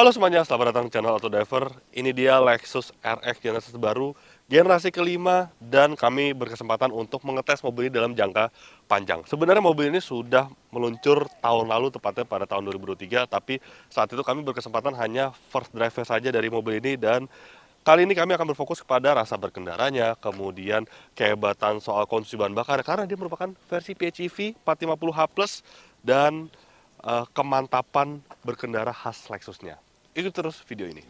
Halo semuanya, selamat datang di channel Autodiver. Ini dia Lexus RX generasi terbaru, generasi kelima, dan kami berkesempatan untuk mengetes mobil ini dalam jangka panjang. Sebenarnya mobil ini sudah meluncur tahun lalu, tepatnya pada tahun 2023, tapi saat itu kami berkesempatan hanya first drive saja dari mobil ini, dan kali ini kami akan berfokus kepada rasa berkendaranya, kemudian kehebatan soal konsumsi bahan bakar, karena dia merupakan versi PHEV 450H+, dan kemantapan berkendara khas Lexusnya. Ikuti terus video ini.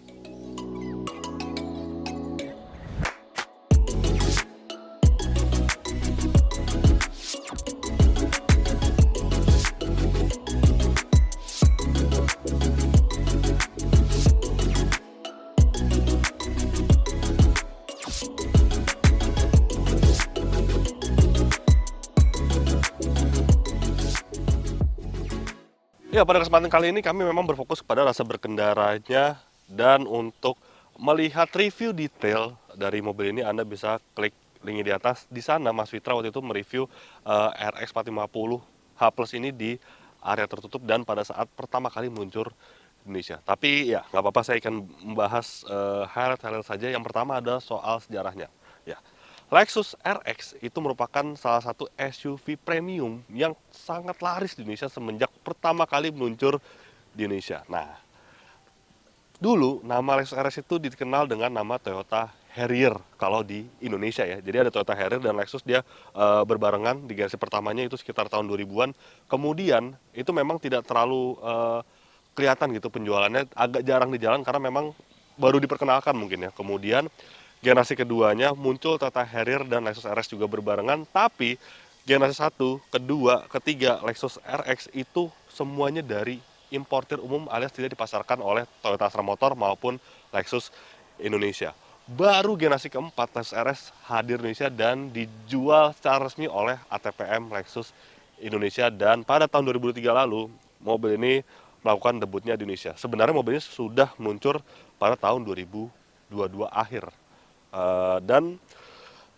Ya, pada kesempatan kali ini kami memang berfokus kepada rasa berkendaranya, dan untuk melihat review detail dari mobil ini Anda bisa klik link di atas. Di sana Mas Fitra waktu itu mereview RX 450H+ ini di area tertutup dan pada saat pertama kali meluncur di Indonesia. Tapi ya nggak apa-apa, saya akan membahas highlight-highlight saja. Yang pertama adalah soal sejarahnya. Ya, Lexus RX itu merupakan salah satu SUV premium yang sangat laris di Indonesia semenjak pertama kali meluncur di Indonesia. Nah, dulu nama Lexus RX itu dikenal dengan nama Toyota Harrier kalau di Indonesia ya. Jadi ada Toyota Harrier dan Lexus, dia berbarengan di generasi pertamanya itu sekitar tahun 2000-an. Kemudian itu memang tidak terlalu kelihatan gitu penjualannya, agak jarang di jalan karena memang baru diperkenalkan mungkin ya. Kemudian generasi keduanya muncul Toyota Harrier dan Lexus RX juga berbarengan, tapi generasi satu, kedua, ketiga Lexus RX itu semuanya dari importir umum alias tidak dipasarkan oleh Toyota Astra Motor maupun Lexus Indonesia. Baru generasi keempat Lexus RX hadir di Indonesia dan dijual secara resmi oleh ATPM Lexus Indonesia, dan pada tahun 2003 lalu mobil ini melakukan debutnya di Indonesia. Sebenarnya mobil ini sudah meluncur pada tahun 2022 akhir. Dan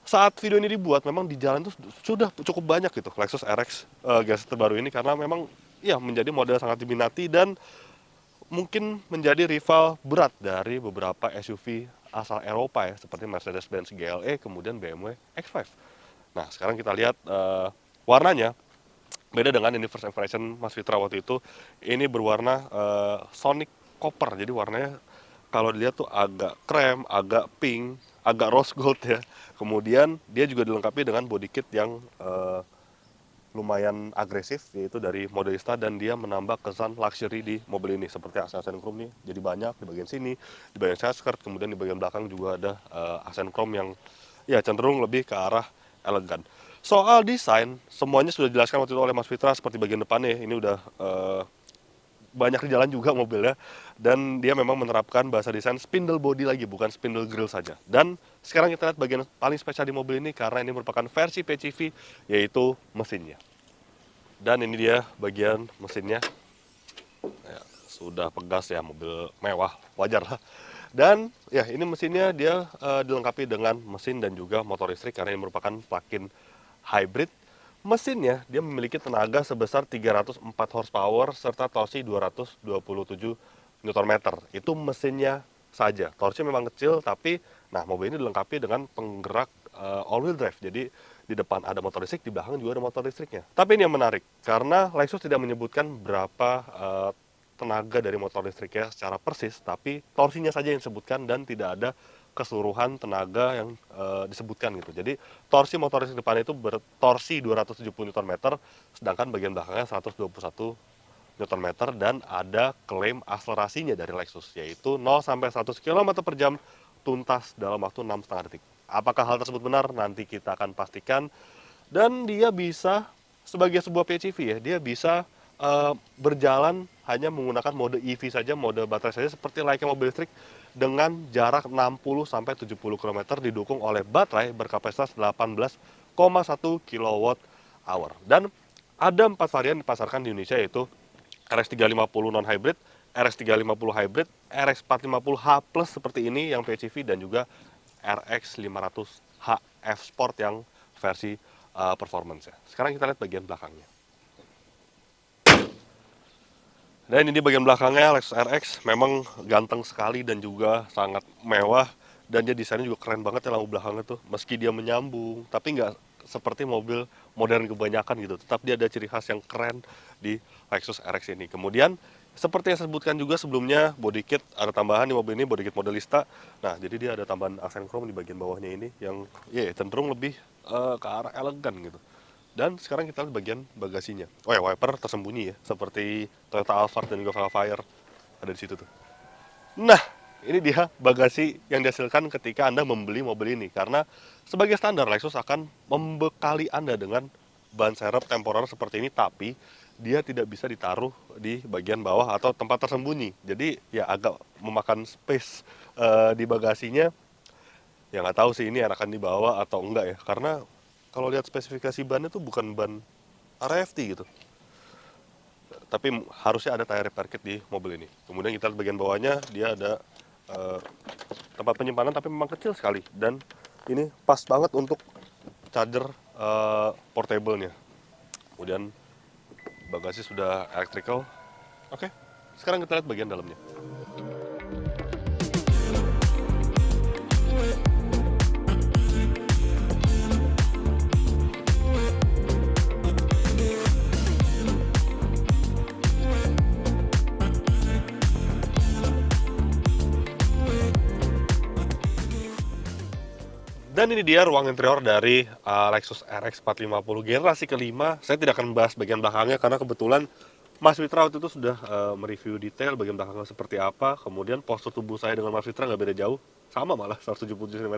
saat video ini dibuat memang di jalan itu sudah cukup banyak gitu Lexus RX generasi terbaru ini, karena memang ya menjadi model sangat diminati dan mungkin menjadi rival berat dari beberapa SUV asal Eropa ya, seperti Mercedes-Benz GLE, kemudian BMW X5. Nah, sekarang kita lihat warnanya. Beda dengan ini first impression Mas Fitra waktu itu, ini berwarna Sonic Copper. Jadi warnanya kalau dilihat tuh agak krem, agak pink, agak rose gold ya. Kemudian dia juga dilengkapi dengan body kit yang lumayan agresif, yaitu dari Modelista, dan dia menambah kesan luxury di mobil ini seperti aksen chrome nih jadi banyak di bagian sini, di bagian side skirt, kemudian di bagian belakang juga ada aksen chrome yang ya cenderung lebih ke arah elegan. Soal desain semuanya sudah dijelaskan waktu itu oleh Mas Fitra, seperti bagian depannya ini udah banyak di jalan juga mobilnya, dan dia memang menerapkan bahasa desain spindle body lagi, bukan spindle grill saja. Dan sekarang kita lihat bagian paling spesial di mobil ini karena ini merupakan versi PHEV, yaitu mesinnya. Dan ini dia bagian mesinnya ya, sudah pegas ya, mobil mewah, wajar lah. Dan ya ini mesinnya dia dilengkapi dengan mesin dan juga motor listrik karena ini merupakan plug-in hybrid. Mesinnya dia memiliki tenaga sebesar 304 horsepower serta torsi 227 Nm. Itu mesinnya saja. Torsinya memang kecil, tapi nah mobil ini dilengkapi dengan penggerak all wheel drive. Jadi di depan ada motor listrik, di belakang juga ada motor listriknya. Tapi ini yang menarik karena Lexus tidak menyebutkan berapa tenaga dari motor listriknya secara persis, tapi torsinya saja yang disebutkan dan tidak ada keseluruhan tenaga yang disebutkan gitu. Jadi torsi motor listrik depan itu bertorsi 270 Nm, sedangkan bagian belakangnya 121 Nm, dan ada klaim akselerasinya dari Lexus yaitu 0 sampai 100 km/jam tuntas dalam waktu 6,5 detik. Apakah hal tersebut benar? Nanti kita akan pastikan. Dan dia bisa sebagai sebuah PHEV ya, dia bisa berjalan hanya menggunakan mode EV saja, mode baterai saja, seperti layaknya mobil listrik dengan jarak 60 sampai 70 km, didukung oleh baterai berkapasitas 18,1 kWh. Dan ada 4 varian dipasarkan di Indonesia, yaitu RX 350 non hybrid, RX 350 hybrid, RX 450H+ seperti ini yang PHEV, dan juga RX 500H F Sport yang versi performance ya. Sekarang kita lihat bagian belakangnya. Dan ini bagian belakangnya Lexus RX memang ganteng sekali dan juga sangat mewah, dan dia desainnya juga keren banget ya lampu belakangnya tuh. Meski dia menyambung, tapi nggak seperti mobil modern kebanyakan gitu. Tetap dia ada ciri khas yang keren di Lexus RX ini. Kemudian seperti yang saya sebutkan juga sebelumnya, body kit ada tambahan di mobil ini, body kit modelista. Nah, jadi dia ada tambahan aksen chrome di bagian bawahnya ini yang cenderung lebih ke arah elegan gitu. Dan sekarang kita lihat bagian bagasinya. Oh ya, wiper tersembunyi ya, seperti Toyota Alphard dan juga Velfire ada di situ tuh. Nah, ini dia bagasi yang dihasilkan ketika Anda membeli mobil ini. Karena sebagai standar Lexus akan membekali Anda dengan ban serep temporer seperti ini, tapi dia tidak bisa ditaruh di bagian bawah atau tempat tersembunyi. Jadi ya agak memakan space di bagasinya. Ya nggak tahu sih ini enakan dibawa atau enggak ya. Karena kalau lihat spesifikasi bannya tuh bukan ban RFT gitu. Tapi harusnya ada tire repair kit di mobil ini. Kemudian kita lihat bagian bawahnya, dia ada tempat penyimpanan tapi memang kecil sekali, dan ini pas banget untuk charger portable-nya. Kemudian bagasi sudah electrical. Oke, sekarang kita lihat bagian dalamnya. Dan ini dia ruang interior dari Lexus RX 450 generasi kelima. Saya tidak akan membahas bagian belakangnya karena kebetulan Mas Fitra waktu itu sudah mereview detail bagian belakangnya seperti apa. Kemudian postur tubuh saya dengan Mas Fitra nggak beda jauh, sama malah 177 cm.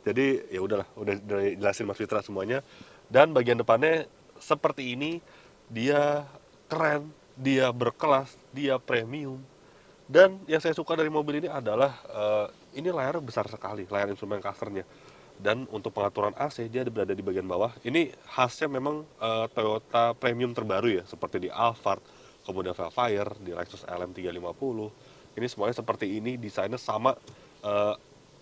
Jadi ya udahlah, udah jelasin Mas Fitra semuanya. Dan bagian depannya seperti ini, dia keren, dia berkelas, dia premium. Dan yang saya suka dari mobil ini adalah ini layarnya besar sekali, layar instrumen clusternya. Dan untuk pengaturan AC dia berada di bagian bawah. Ini khasnya memang Toyota premium terbaru ya, seperti di Alphard, kemudian Velfire, di Lexus LM350. Ini semuanya seperti ini, desainnya sama,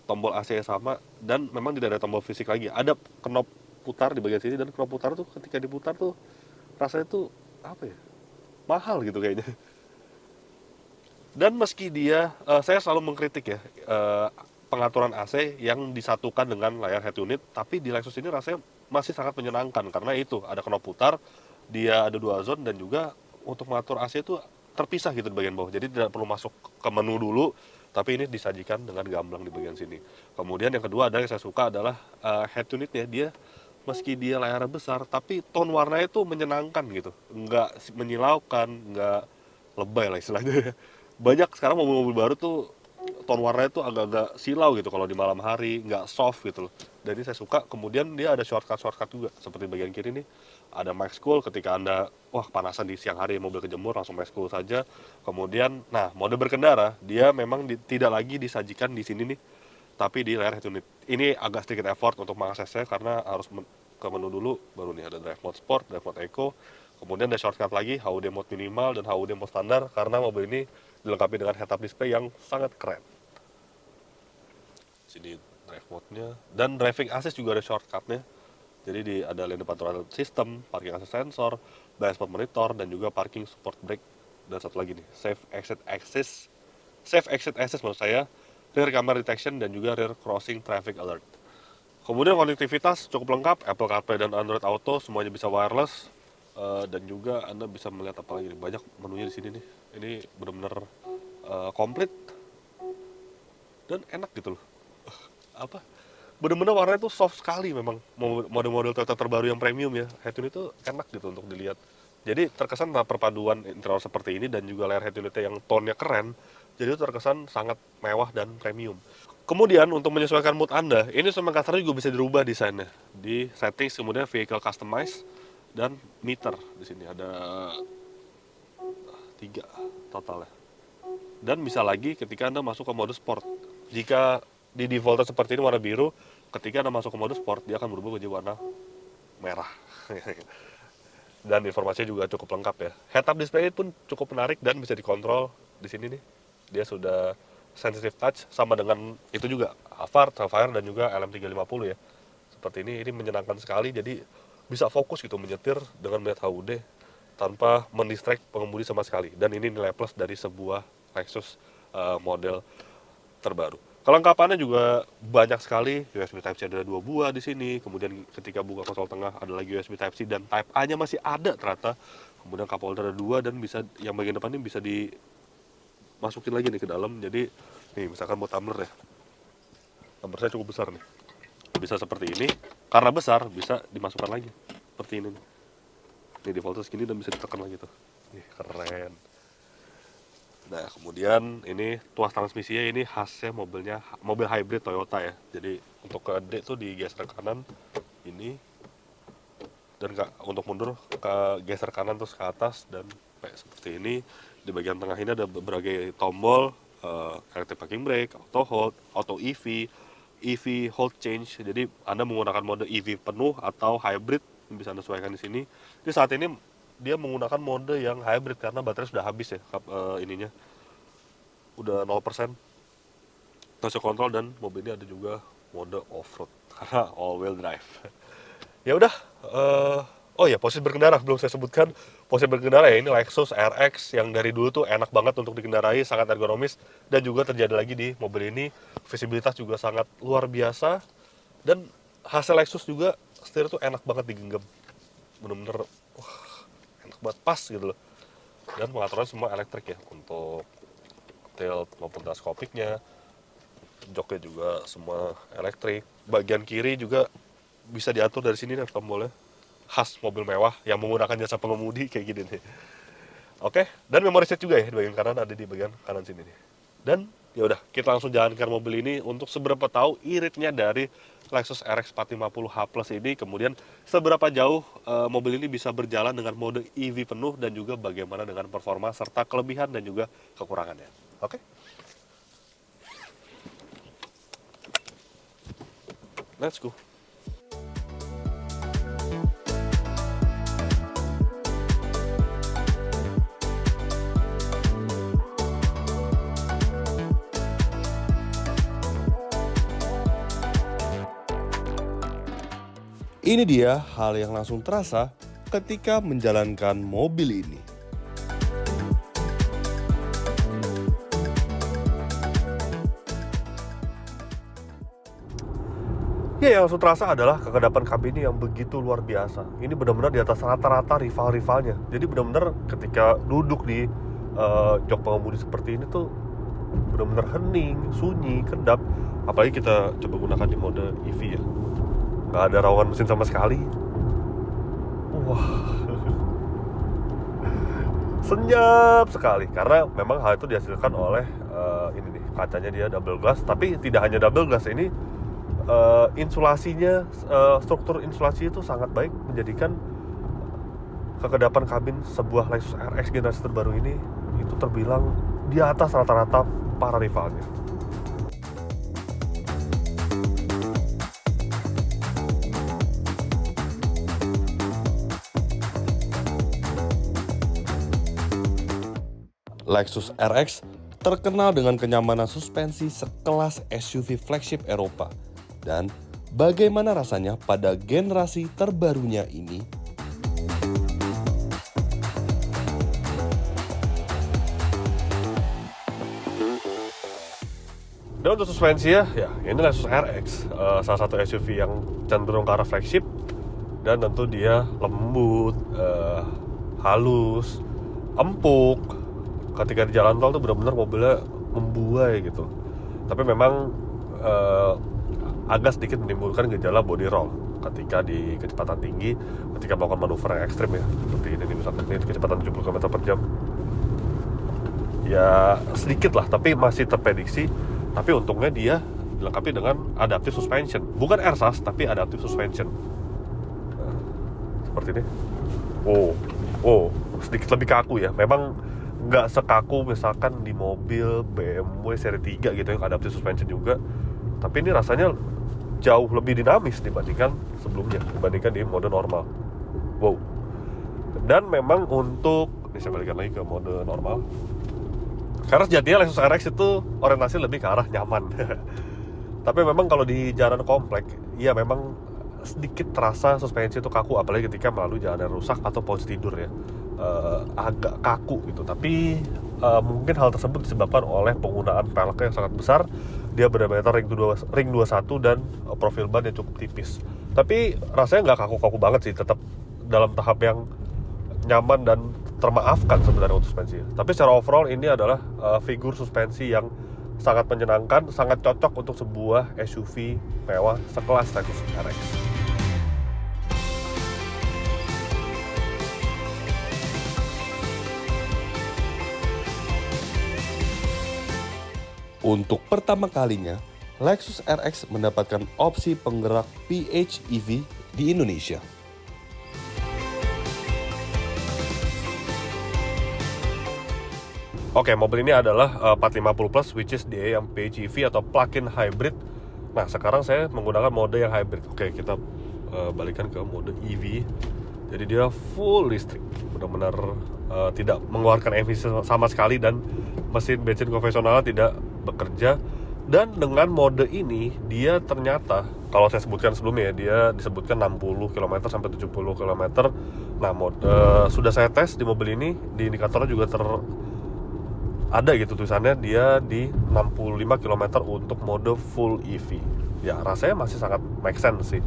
tombol AC sama, dan memang tidak ada tombol fisik lagi. Ada knop putar di bagian sini, dan knop putar tuh ketika diputar tuh rasanya tuh apa ya? Mahal gitu kayaknya. Dan meski dia, saya selalu mengkritik ya, pengaturan AC yang disatukan dengan layar head unit, tapi di Lexus ini rasanya masih sangat menyenangkan karena itu ada knop putar, dia ada dua zone, dan juga untuk mengatur AC itu terpisah gitu di bagian bawah. Jadi tidak perlu masuk ke menu dulu, tapi ini disajikan dengan gamblang di bagian sini. Kemudian yang kedua ada yang saya suka adalah head unitnya. Dia meski dia layarnya besar, tapi tone warnanya itu menyenangkan gitu, nggak menyilaukan, nggak lebay lah istilahnya. Banyak sekarang mobil-mobil baru tuh tone warnanya tuh agak-agak silau gitu kalau di malam hari, nggak soft gitu loh. Dan ini saya suka. Kemudian dia ada shortcut juga, seperti bagian kiri nih ada max cool. Ketika Anda panasan di siang hari mobil kejemur, langsung max cool saja. Kemudian nah, mode berkendara dia memang tidak lagi disajikan di sini nih, tapi di layar head unit. Ini agak sedikit effort untuk mengaksesnya karena harus ke menu dulu. Baru nih ada drive mode sport, drive mode eco. Kemudian ada shortcut lagi HUD mode minimal dan HUD mode standar, karena mobil ini dilengkapi dengan head-up display yang sangat keren. Sini drive mode-nya, dan driving assist juga ada shortcut-nya. Jadi ada lane departure system, parking assist sensor, blind spot monitor, dan juga parking support brake. Dan satu lagi nih, safe exit assist maksud saya, rear camera detection, dan juga rear crossing traffic alert. Kemudian konektivitas cukup lengkap, Apple CarPlay dan Android Auto semuanya bisa wireless. Dan juga Anda bisa melihat apa lagi nih, banyak menunya di sini nih. Ini benar-benar komplit dan enak gitu loh. Apa? Benar-benar warnanya tuh soft sekali memang. Model-model Toyota terbaru yang premium ya, head unit itu enak gitu untuk dilihat. Jadi terkesan perpaduan interior seperti ini dan juga layar head unitnya yang tone-nya keren, jadi itu terkesan sangat mewah dan premium. Kemudian untuk menyesuaikan mood Anda, ini instrumen cluster juga bisa dirubah desainnya. Di settings, kemudian vehicle customize, dan meter. Di sini ada 3 totalnya. Dan bisa lagi ketika Anda masuk ke mode sport. Jika di defaultnya seperti ini warna biru, ketika Anda masuk ke mode sport dia akan berubah menjadi warna merah. Dan informasinya juga cukup lengkap ya. Head-up display pun cukup menarik dan bisa dikontrol di sini nih. Dia sudah sensitive touch, sama dengan itu juga Alphard, Sapphire, dan juga LM350 ya. Seperti ini menyenangkan sekali, jadi bisa fokus gitu menyetir dengan melihat HUD. tanpa mendistract pengemudi sama sekali. Dan ini nilai plus dari sebuah Lexus model terbaru. Kelengkapannya juga banyak sekali. USB Type-C ada 2 buah di sini. Kemudian ketika buka konsol tengah ada lagi USB Type-C dan Type A-nya masih ada ternyata. Kemudian cup holder ada 2 dan bisa yang bagian depan ini bisa dimasukin lagi nih ke dalam. Jadi nih misalkan buat tumbler ya. Tumbler saya cukup besar nih. Bisa seperti ini. Karena besar bisa dimasukkan lagi. Seperti ini nih. Ini defaultnya segini dan bisa ditekan lagi tuh. Nih keren. Nah kemudian ini tuas transmisinya ini khasnya mobil hybrid Toyota ya. Jadi untuk ke D tuh digeser kanan ini, dan untuk mundur ke geser kanan terus ke atas, dan kayak seperti ini. Di bagian tengah ini ada berbagai tombol, electric parking brake, auto hold, auto EV, EV hold change. Jadi Anda menggunakan mode EV penuh atau hybrid bisa Anda sesuaikan di sini. Jadi saat ini dia menggunakan mode yang hybrid karena baterai sudah habis ya, ininya udah 0% traction control, dan mobil ini ada juga mode off-road karena all-wheel drive. Ya udah, oh ya posisi berkendara belum saya sebutkan. Posisi berkendara ya, ini Lexus RX yang dari dulu tuh enak banget untuk dikendarai, sangat ergonomis, dan juga terjadi lagi di mobil ini. Visibilitas juga sangat luar biasa, dan hasil Lexus juga setir tuh enak banget digenggam, bener-bener enak banget, pas gitu loh. Dan pengaturan semua elektrik ya, untuk tilt maupun teleskopiknya, joknya juga semua elektrik. Bagian kiri juga bisa diatur dari sini nih tombolnya, khas mobil mewah yang menggunakan jasa pengemudi kayak gini nih. Oke, dan memory seat juga ya di bagian kanan, ada di bagian kanan sini nih. Dan ya udah, kita langsung jalankan mobil ini untuk seberapa tahu iritnya dari Lexus RX 450h Plus ini, kemudian seberapa jauh mobil ini bisa berjalan dengan mode EV penuh, dan juga bagaimana dengan performa serta kelebihan dan juga kekurangannya. Oke. Let's go. Ini dia hal yang langsung terasa ketika menjalankan mobil ini. Ya, yang langsung terasa adalah kekedapan kabin ini yang begitu luar biasa. Ini benar-benar di atas rata-rata rival-rivalnya. Jadi benar-benar ketika duduk di jok pengemudi seperti ini tuh benar-benar hening, sunyi, kedap. Apalagi kita coba gunakan di mode EV ya. Nggak ada rawangan mesin sama sekali. Wah, senyap sekali. Karena memang hal itu dihasilkan oleh ini nih, kacanya dia double glass. Tapi tidak hanya double glass, ini insulasinya, struktur insulasi itu sangat baik, menjadikan kekedapan kabin sebuah Lexus RX generasi terbaru ini itu terbilang di atas rata-rata para rivalnya. Lexus RX terkenal dengan kenyamanan suspensi sekelas SUV flagship Eropa. Dan bagaimana rasanya pada generasi terbarunya ini? Dan untuk suspensi ya ini Lexus RX, salah satu SUV yang cenderung ke arah flagship, dan tentu dia lembut, halus, empuk. Ketika di jalan tol tuh benar-benar mobilnya membuai gitu. Tapi memang agak sedikit menimbulkan gejala body roll ketika di kecepatan tinggi, ketika melakukan manuver yang ekstrim ya. Seperti ini misalkan ini kecepatan 70 km per jam. Ya sedikit lah, tapi masih terprediksi. Tapi untungnya dia dilengkapi dengan adaptive suspension. Bukan ersas, tapi adaptive suspension. Nah, seperti ini. Oh, sedikit lebih kaku ya. Memang nggak sekaku misalkan di mobil BMW seri 3 gitu yang adaptive suspension juga, tapi ini rasanya jauh lebih dinamis dibandingkan sebelumnya, dibandingkan di mode normal. Wow. Dan memang untuk, ini saya balikan lagi ke mode normal, karena sejatinya Lexus RX itu orientasi lebih ke arah nyaman. Tapi memang kalau di jalan komplek, ya memang sedikit terasa suspensi itu kaku, apalagi ketika melalui jalan yang rusak atau pos tidur ya. agak kaku gitu. Tapi mungkin hal tersebut disebabkan oleh penggunaan pelek yang sangat besar. Dia berdiameter ring 21 dan profil ban yang cukup tipis. Tapi rasanya nggak kaku-kaku banget sih, tetap dalam tahap yang nyaman dan termaafkan sebenarnya untuk suspensi. Tapi secara overall ini adalah figur suspensi yang sangat menyenangkan, sangat cocok untuk sebuah SUV mewah sekelas Lexus RX. Untuk pertama kalinya, Lexus RX mendapatkan opsi penggerak PHEV di Indonesia. Oke, mobil ini adalah 450 Plus, which is dia yang PHEV atau plug-in hybrid. Nah, sekarang saya menggunakan mode yang hybrid. Oke, kita balikan ke mode EV. Jadi dia full listrik, benar-benar tidak mengeluarkan emisi sama sekali dan mesin bensin konvensional tidak bekerja. Dan dengan mode ini dia ternyata, kalau saya sebutkan sebelumnya ya, dia disebutkan 60 km sampai 70 km. Nah, sudah saya tes di mobil ini, di indikatornya juga ada gitu tulisannya dia di 65 km untuk mode full EV. Ya, rasanya masih sangat make sense sih.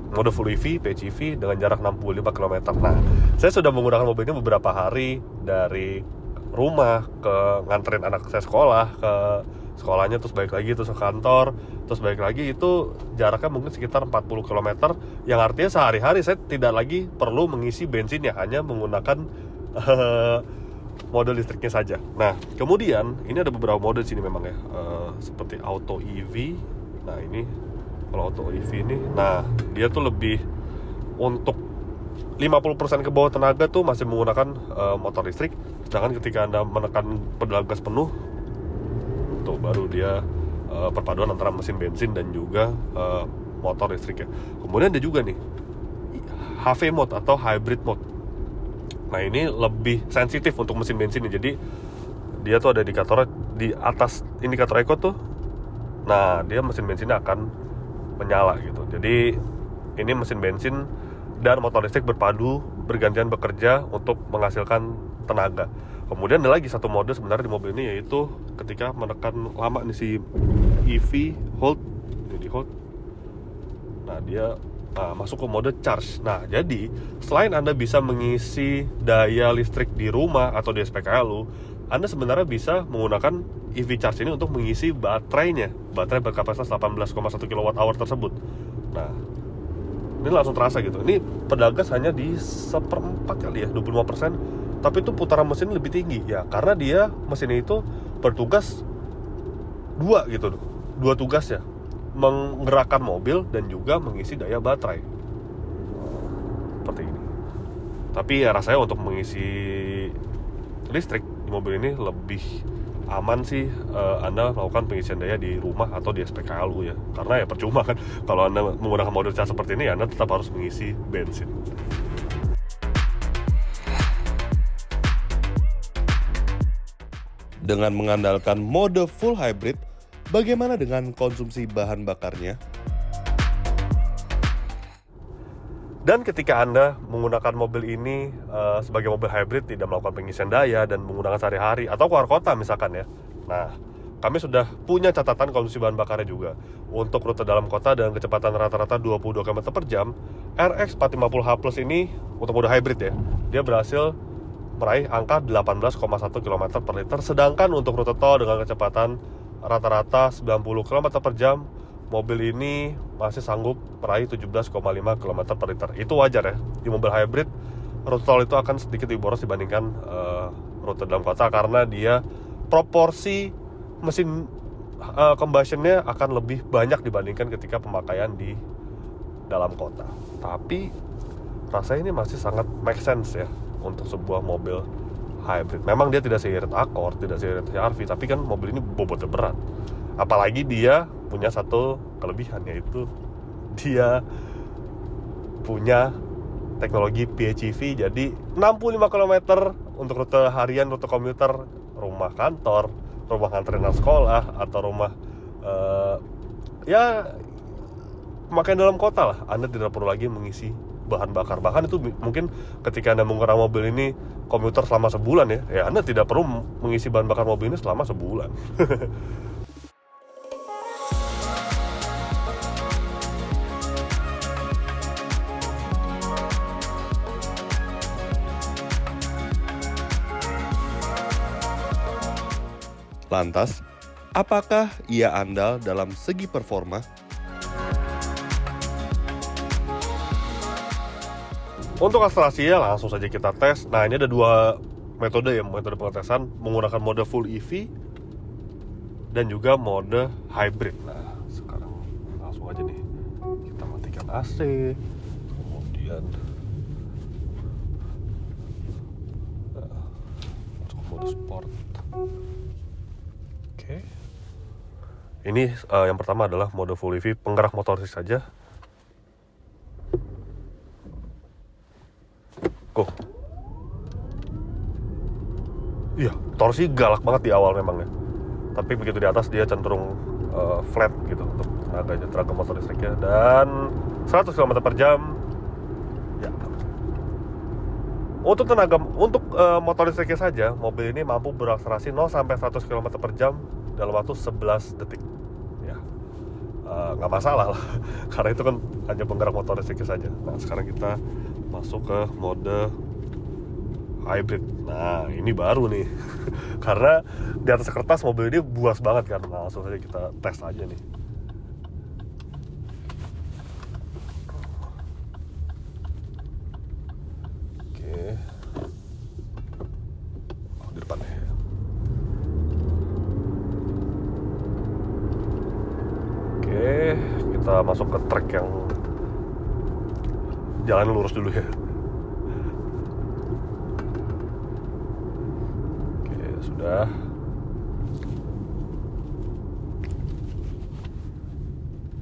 Mode full EV, PHEV dengan jarak 65 km. Nah, saya sudah menggunakan mobil ini beberapa hari, dari rumah ke nganterin anak saya sekolah, ke sekolahnya, terus balik lagi, terus ke kantor, terus balik lagi. Itu jaraknya mungkin sekitar 40 km, yang artinya sehari-hari saya tidak lagi perlu mengisi bensinnya, hanya menggunakan mode listriknya saja. Nah, kemudian ini ada beberapa mode di sini memang ya, seperti auto EV. Nah, ini kalau auto EV ini, nah dia tuh lebih untuk 50% ke bawah tenaga tuh masih menggunakan motor listrik. Sedangkan ketika Anda menekan pedal gas penuh, tuh baru dia perpaduan antara mesin bensin dan juga motor listrik ya. Kemudian ada juga nih HV mode atau hybrid mode. Nah, ini lebih sensitif untuk mesin bensin nih. Jadi dia tuh ada indikatornya di atas indikator eco tuh. Nah, dia mesin bensinnya akan menyala gitu. Jadi ini mesin bensin dan motor listrik bergantian bekerja untuk menghasilkan tenaga. Kemudian ada lagi satu mode sebenarnya di mobil ini, yaitu ketika menekan lama nih si EV hold, ini di hold. Nah, dia masuk ke mode charge. Nah, jadi selain Anda bisa mengisi daya listrik di rumah atau di SPKLU, Anda sebenarnya bisa menggunakan EV charge ini untuk mengisi baterai berkapasitas 18,1 kWh tersebut. Nah, ini langsung terasa gitu. Ini pedal gas hanya di 1/4 kali ya, 25%. Tapi itu putaran mesin lebih tinggi ya, karena dia mesin itu bertugas dua tugas ya, menggerakkan mobil dan juga mengisi daya baterai seperti ini. Tapi ya rasanya untuk mengisi listrik di mobil ini lebih aman sih Anda melakukan pengisian daya di rumah atau di SPKLU ya, karena ya percuma kan kalau Anda menggunakan mode charge seperti ini, Anda tetap harus mengisi bensin. Dengan mengandalkan mode full hybrid, bagaimana dengan konsumsi bahan bakarnya? Dan ketika Anda menggunakan mobil ini sebagai mobil hybrid, tidak melakukan pengisian daya dan menggunakan sehari-hari atau keluar kota misalkan ya. Nah, kami sudah punya catatan konsumsi bahan bakarnya juga. Untuk rute dalam kota dengan kecepatan rata-rata 22 km per jam, RX 450H Plus ini untuk mode hybrid ya, dia berhasil meraih angka 18,1 km per liter. Sedangkan untuk rute tol dengan kecepatan rata-rata 90 km per jam, mobil ini masih sanggup meraih 17,5 km per liter. Itu wajar ya. Di mobil hybrid, rute tol itu akan sedikit lebih boros dibandingkan rute dalam kota, karena dia proporsi mesin combustionnya akan lebih banyak dibandingkan ketika pemakaian di dalam kota. Tapi rasanya ini masih sangat make sense ya untuk sebuah mobil hybrid. Memang dia tidak seirit Accord, tidak seirit CR-V, tapi kan mobil ini bobotnya berat. Apalagi dia punya satu kelebihan, yaitu dia punya teknologi PHEV. Jadi 65 km untuk rute harian, rute komuter, rumah kantor, rumah nganterin anak sekolah, atau rumah ya pemakaian dalam kota lah. Anda tidak perlu lagi mengisi bahan bakar. Bahkan itu mungkin ketika Anda menggunakan mobil ini komuter selama sebulan ya Anda tidak perlu mengisi bahan bakar mobil ini selama sebulan. Lantas, apakah ia andal dalam segi performa? Untuk akselerasinya langsung saja kita tes. Nah, ini ada dua metode ya, metode pengetesan menggunakan mode full EV dan juga mode hybrid. Nah, sekarang langsung aja nih kita matikan AC, kemudian masuk ke mode sport. Oke. Ini yang pertama adalah mode full EV penggerak motor listrik saja. Iya, torsi galak banget di awal memang ya. Tapi begitu di atas dia cenderung flat gitu untuk tenaga motor listriknya. Dan 100 km per jam. Ya. Untuk motor listriknya saja, mobil ini mampu berakselerasi 0 sampai 100 km per jam dalam waktu 11 detik. Ya. Nggak masalah lah. Karena itu kan hanya penggerak motor listriknya saja. Nah, sekarang kita masuk ke mode hybrid. Nah, ini baru nih. Karena di atas kertas mobil ini buas banget kan. Nah, langsung saja kita tes aja nih. Oke. Oh, di depan nih. Oke, kita masuk ke track yang jalan lurus dulu ya. Sudah.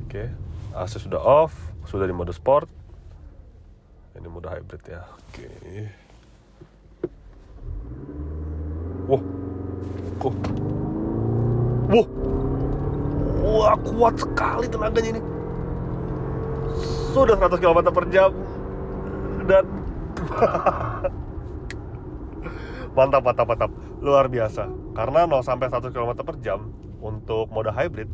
Oke, AC sudah off, sudah di mode sport. Ini mode hybrid ya. Oke. Wah, kuat sekali tenaganya ini. Sudah 100 km per jam dan mantap, luar biasa. Karena 0 sampai 100 km per jam untuk mode hybrid,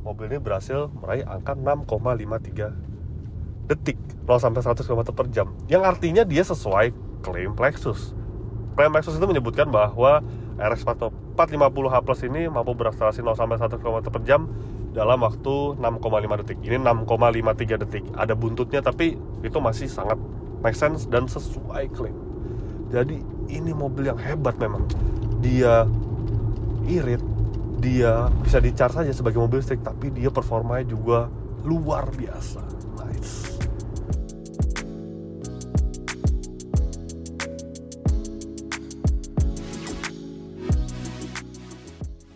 mobil ini berhasil meraih angka 6,53 detik 0 sampai 100 km per jam. Yang artinya dia sesuai klaim Lexus. Klaim Lexus itu menyebutkan bahwa RX 450H Plus ini mampu berakselerasi 0 sampai 100 km per jam dalam waktu 6,5 detik. Ini 6,53 detik. Ada buntutnya tapi itu masih sangat make sense dan sesuai klaim. Jadi ini mobil yang hebat memang. Dia irit, dia bisa di-charge saja sebagai mobil listrik, tapi dia performanya juga luar biasa. Nice.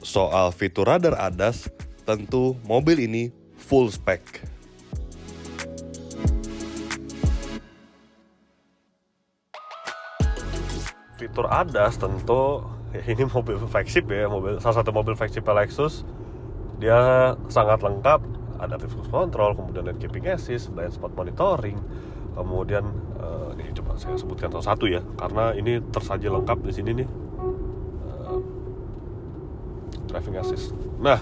Soal fitur radar ADAS, tentu mobil ini full spec. Fitur ADAS tentu ya ini mobil flagship ya, salah satu mobil flagship Lexus. Dia sangat lengkap, adaptive cruise control, kemudian lane keeping assist, blind spot monitoring, kemudian ini coba saya sebutkan salah satu ya, karena ini tersaji lengkap di sini nih. Driving assist. Nah,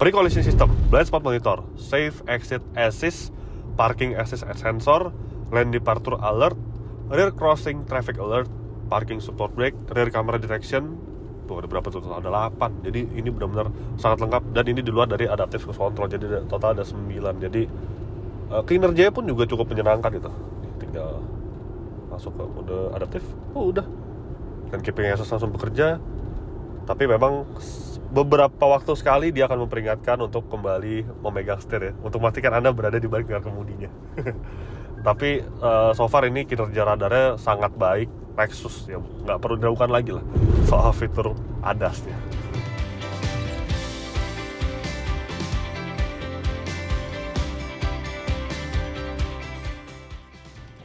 pre-collision system, blind spot monitor, safe exit assist, parking assist sensor, lane departure alert, rear crossing traffic alert, parking support brake, rear camera detection. Tuh ada berapa tuh? Ada 8. Jadi ini benar-benar sangat lengkap, dan ini di luar dari adaptive cruise control. Jadi total ada 9. Jadi kinerjanya pun juga cukup menyenangkan gitu. Tinggal masuk ke mode adaptif. Oh, udah. Dan keeping assist langsung bekerja. Tapi memang beberapa waktu sekali dia akan memperingatkan untuk kembali memegang setir ya, untuk memastikan Anda berada di balik dengan kemudinya. Tapi so far ini kinerja radarnya sangat baik. Lexus ya, nggak perlu diragukan lagi lah soal fitur ADAS-nya.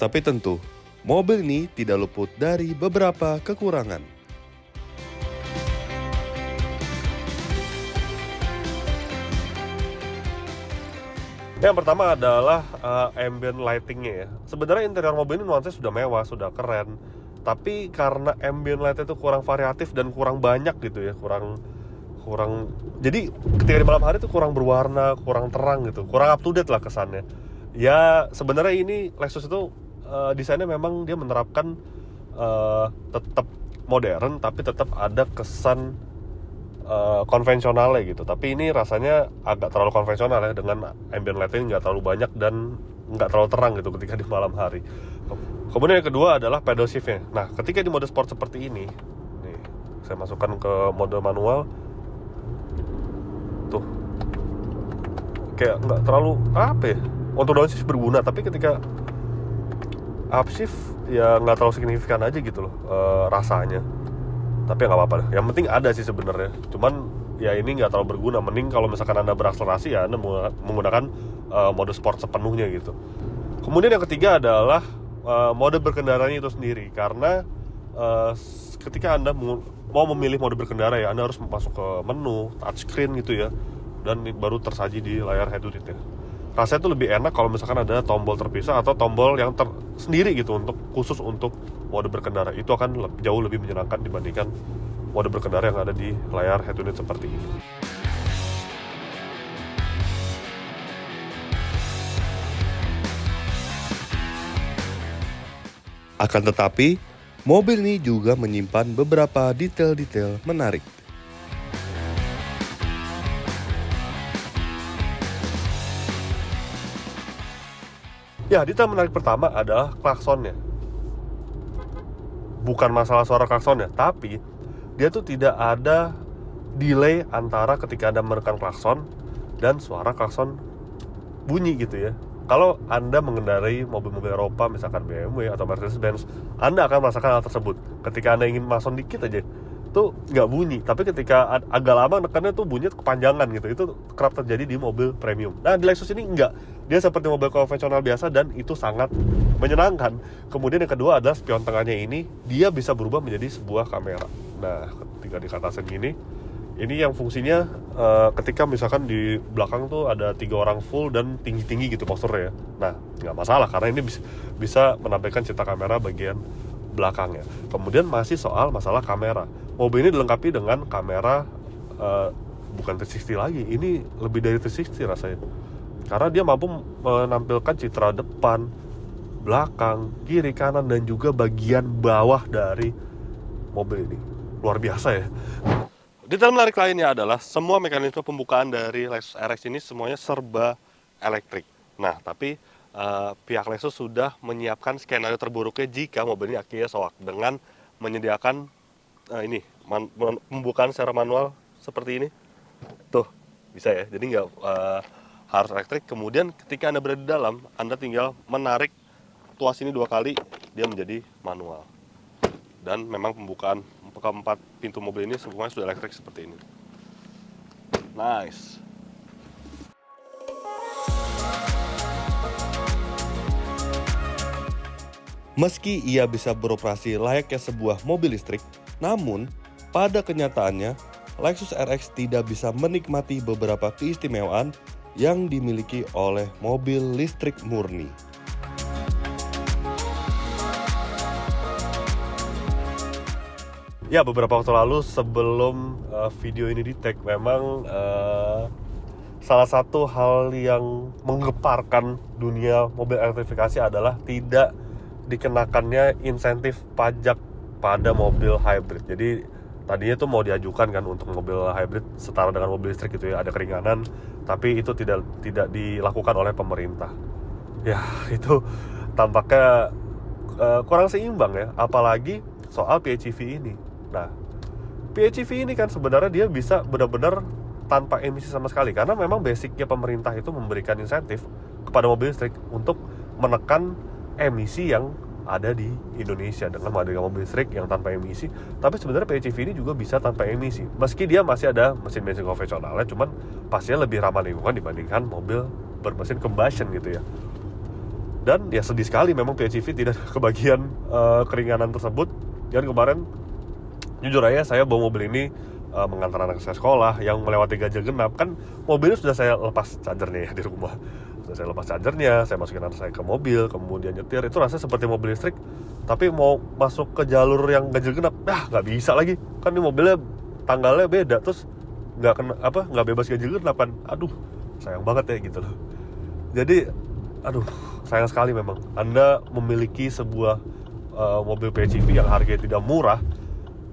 Tapi tentu, mobil ini tidak luput dari beberapa kekurangan. Yang pertama adalah ambient lightingnya ya. Sebenarnya interior mobil ini nuansanya sudah mewah, sudah keren, tapi karena ambient light itu kurang variatif dan kurang banyak gitu ya, kurang jadi ketika di malam hari itu kurang berwarna, kurang terang gitu, kurang up to date lah kesannya. Ya sebenarnya ini Lexus itu desainnya memang dia menerapkan tetap modern tapi tetap ada kesan konvensionalnya gitu. Tapi ini rasanya agak terlalu konvensional ya, dengan ambient lighting nggak terlalu banyak dan nggak terlalu terang gitu ketika di malam hari. Kemudian yang kedua adalah pedal shiftnya. Nah ketika di mode sport seperti ini nih, saya masukkan ke mode manual tuh, kayak nggak terlalu apa ya, untuk downshift berguna, tapi ketika upshift ya nggak terlalu signifikan aja gitu loh rasanya. Tapi nggak apa-apa, yang penting ada sih sebenarnya. Cuman ya ini nggak terlalu berguna. Mending kalau misalkan Anda berakselerasi ya Anda menggunakan mode sport sepenuhnya gitu. Kemudian yang ketiga adalah mode berkendaranya itu sendiri. Karena ketika Anda mau memilih mode berkendara ya Anda harus masuk ke menu touchscreen gitu ya, dan baru tersaji di layar head unit ya. Rasanya itu lebih enak kalau misalkan ada tombol terpisah atau tombol yang sendiri gitu untuk khusus untuk mode berkendara. Itu akan jauh lebih menyenangkan dibandingkan mode berkendara yang ada di layar head unit seperti ini. Akan tetapi, mobil ini juga menyimpan beberapa detail-detail menarik. Ya, detail menarik pertama adalah klaksonnya. Bukan masalah suara klaksonnya, tapi dia tuh tidak ada delay antara ketika Anda menekan klakson dan suara klakson bunyi gitu ya. Kalau Anda mengendarai mobil-mobil Eropa, misalkan BMW atau Mercedes-Benz, Anda akan merasakan hal tersebut. Ketika Anda ingin masuk dikit aja, tuh nggak bunyi. Tapi ketika agak lama nekannya tuh bunyinya kepanjangan gitu. Itu kerap terjadi di mobil premium. Nah di Lexus ini enggak. Dia seperti mobil konvensional biasa dan itu sangat menyenangkan. Kemudian yang kedua adalah spion tengahnya ini, dia bisa berubah menjadi sebuah kamera. Nah ketika dikatakan gini, ini yang fungsinya ketika misalkan di belakang tuh ada 3 orang full dan tinggi-tinggi gitu posturnya. Nah nggak masalah karena ini bisa menampilkan citra kamera bagian belakangnya. Kemudian masih soal masalah kamera. Mobil ini dilengkapi dengan kamera bukan 360 lagi, ini lebih dari 360 rasanya. Karena dia mampu menampilkan citra depan, belakang, kiri, kanan, dan juga bagian bawah dari mobil ini. Luar biasa ya. Detail menarik lainnya adalah semua mekanisme pembukaan dari Lexus RX ini semuanya serba elektrik. Nah, tapi pihak Lexus sudah menyiapkan skenario terburuknya jika mobil ini akhirnya soak dengan menyediakan pembukaan secara manual seperti ini. Tuh, bisa ya. Jadi nggak harus elektrik. Kemudian ketika Anda berada di dalam, Anda tinggal menarik tuas ini 2 kali, dia menjadi manual. Dan memang pembukaan keempat pintu mobil ini semuanya sudah elektrik seperti ini. Nice. Meski ia bisa beroperasi layaknya sebuah mobil listrik, namun pada kenyataannya Lexus RX tidak bisa menikmati beberapa keistimewaan yang dimiliki oleh mobil listrik murni. Ya, beberapa waktu lalu sebelum video ini di-tag, memang salah satu hal yang menggeparkan dunia mobil elektrifikasi adalah tidak dikenakannya insentif pajak pada mobil hybrid. Jadi tadinya tuh mau diajukan kan untuk mobil hybrid setara dengan mobil listrik gitu ya, ada keringanan, tapi itu tidak dilakukan oleh pemerintah. Ya, itu tampaknya kurang seimbang ya, apalagi soal PHEV ini. Nah, PHEV ini kan sebenarnya dia bisa benar-benar tanpa emisi sama sekali, karena memang basicnya pemerintah itu memberikan insentif kepada mobil listrik untuk menekan emisi yang ada di Indonesia dengan menghadirkan mobil listrik yang tanpa emisi. Tapi sebenarnya PHEV ini juga bisa tanpa emisi, meski dia masih ada mesin bensin konvensionalnya, cuman pastinya lebih ramah lingkungan dibandingkan mobil bermesin combustion gitu ya. Dan ya sedih sekali memang PHEV tidak kebagian keringanan tersebut. Dan kemarin jujur aja saya bawa mobil ini mengantar anak saya sekolah yang melewati ganjil genap, kan mobilnya sudah saya lepas chargernya ya di rumah. saya lepas chargernya, saya masukin anak saya ke mobil, kemudian nyetir, itu rasanya seperti mobil listrik. Tapi mau masuk ke jalur yang ganjil genap, nggak bisa lagi. Kan ini mobilnya tanggalnya beda, terus nggak bebas ganjil genap kan. Aduh, sayang banget ya gitu loh. Jadi, aduh, sayang sekali memang. Anda memiliki sebuah mobil PHEV yang harganya tidak murah.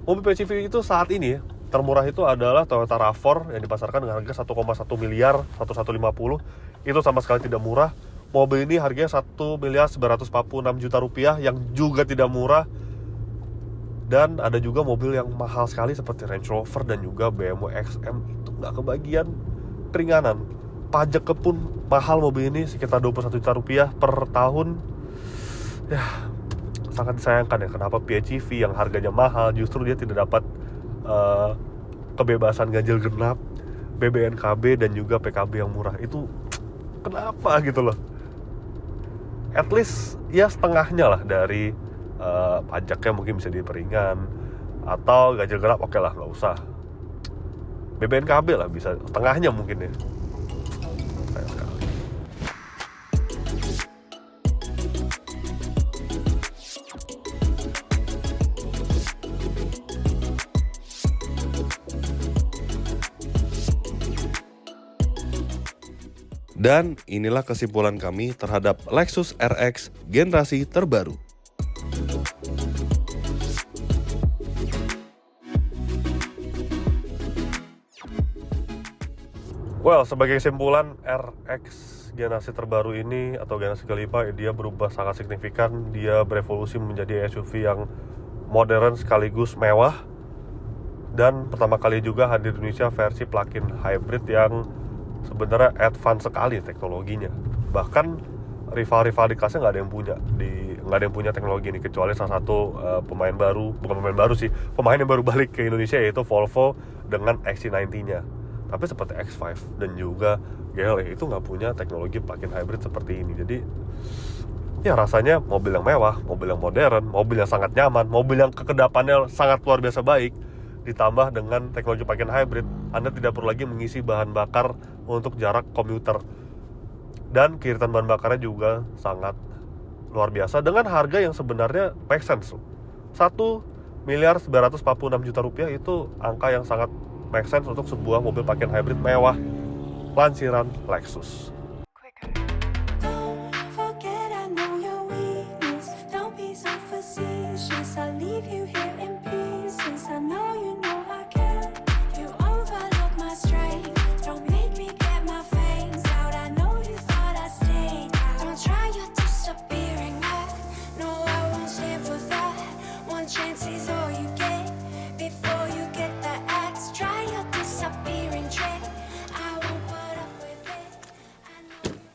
Mobil PHEV itu saat ini termurah itu adalah Toyota RAV4 yang dipasarkan dengan harga 1,1 miliar, 1150. Itu sama sekali tidak murah. Mobil ini harganya 1 miliar 946 juta rupiah yang juga tidak murah. Dan ada juga mobil yang mahal sekali seperti Range Rover dan juga BMW XM, itu nggak kebagian keringanan. Pajaknya pun mahal mobil ini, sekitar 21 juta rupiah per tahun. Ya, sangat disayangkan ya, kenapa PHEV yang harganya mahal justru dia tidak dapat kebebasan ganjil genap, BBNKB dan juga PKB yang murah. Itu kenapa gitu loh. At least ya setengahnya lah dari pajaknya mungkin bisa diperingan, atau ganjil genap oke lah, nggak usah. BBNKB lah bisa setengahnya mungkin ya. Sayang sekali. Dan inilah kesimpulan kami terhadap Lexus RX generasi terbaru. Well, sebagai kesimpulan, RX generasi terbaru ini atau generasi kelima, dia berubah sangat signifikan. Dia berevolusi menjadi SUV yang modern sekaligus mewah. Dan pertama kali juga hadir di Indonesia versi plug-in hybrid yang sebenarnya advance sekali teknologinya. Bahkan rival-rival di kelasnya nggak ada yang punya teknologi ini, kecuali salah satu pemain yang baru balik ke Indonesia, yaitu Volvo dengan XC90-nya. Tapi seperti X5 dan juga GLE itu nggak punya teknologi plug-in hybrid seperti ini. Jadi ya rasanya mobil yang mewah, mobil yang modern, mobil yang sangat nyaman, mobil yang kekedapannya sangat luar biasa baik, ditambah dengan teknologi plug-in hybrid, Anda tidak perlu lagi mengisi bahan bakar untuk jarak komuter. Dan kiritan bahan bakarnya juga sangat luar biasa dengan harga yang sebenarnya make sense. 1 miliar 946 juta rupiah itu angka yang sangat make sense untuk sebuah mobil plug-in hybrid mewah lansiran Lexus.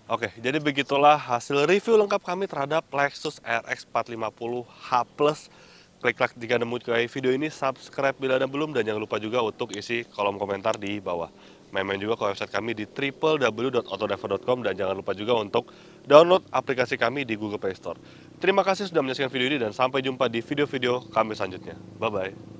Oke, jadi begitulah hasil review lengkap kami terhadap Lexus RX 450H+. Klik like jika Anda menyukai video ini, subscribe bila Anda belum, dan jangan lupa juga untuk isi kolom komentar di bawah. Main-main juga ke website kami di www.autodriver.com, dan jangan lupa juga untuk download aplikasi kami di Google Play Store. Terima kasih sudah menyaksikan video ini, dan sampai jumpa di video-video kami selanjutnya. Bye-bye.